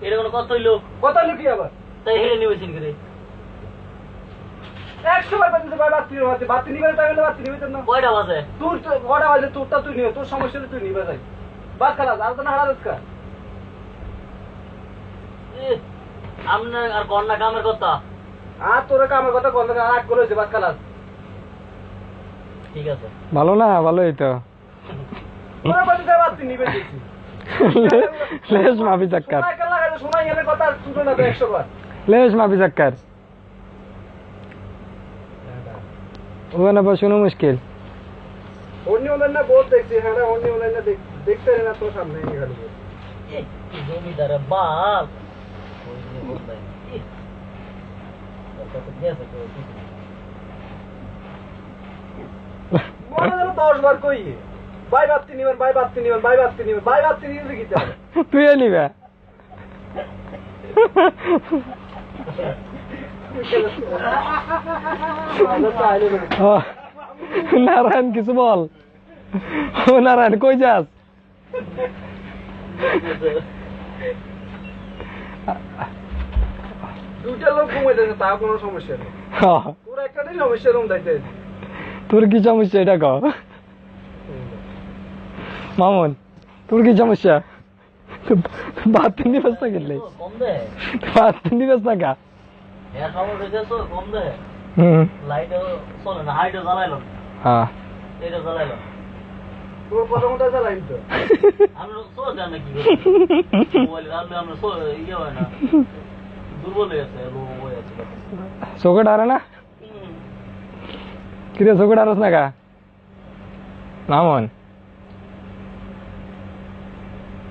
এটা কোনো কত হইলো কত হইলো কি আবার তাই হেরে নিবেছেন করে 100 বার বাতিল ভাই বাতিল নিবে তাই বলে বাতিল নিবে না কয়টা বাজে তোর কটা বাজে তোরটা তুই নিবে তোর সমস্যা তুই নিবে যাই বাস খালাস আর তো না হারাস কা আমনে আর কন্যা কামের কথা আর তোর কামের কথা কোন রাগ করেছে বাস খালাস ঠিক আছে ভালো না ভালোই তো তোরা বাতিল বাতিল নিবে দিছি লেশ মাফি চাক্কার শোনা কেন লাগে শোনা গেলে কথা শুনো না 100 বার লেশ মাফি চাক্কার ওখানে বসানো মুশকিল অন্য না বহুত দেখছি হ্যাঁ অন্য না দেখতে না তোর সামনে এখানে জমিদার বাপ মনে হলো 10 বার কই বাই বাতি নিবেন বাই বাতি নিবেন বাই বাতি নিবেন বাই বাতি নিলে কি হবে তুই নিবে নারায়ণ কিছু বল ও নারায়ণ কই যাস দুইটা লোক ঘুমাইতেছে তা কোনো সমস্যা নেই তোর একটাই সমস্যা রুম দেখতে তোর কি সমস্যা এটা কও মামুন তোর কি সমস্যা বাদ তিন দিবস না গেলে কম দে বাদ তিন দিবস না গা এর খবর হয়েছে তো কম দে হুম লাইট চলে না হাইটও জ্বালাইলাম হ্যাঁ এটা জ্বালাইলাম তোর প্রথমটা চালাইন তো আমরা সোজ জানি কি করি মোবাইল আমরা ইয়ে হয় না দুর্বল হয়ে আছে লো হয়ে আছে চোখে ডারে না কিরে চোখে ডারস না গা মামুন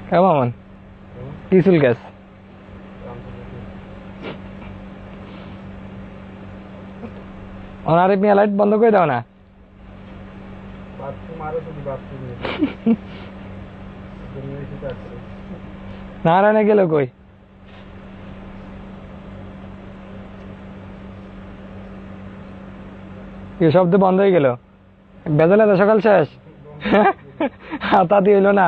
কে মামুন কি চুল গ্যাস ওনারে মিয়া লাইট বন্ধ করে দাও না বাথরুম আরো শুধু বাথরুম নারায়ণে গেল কই এই শব্দ বন্ধ হয়ে গেল বেজালে তো সকাল শেষ হাতা দিয়ে হইলো না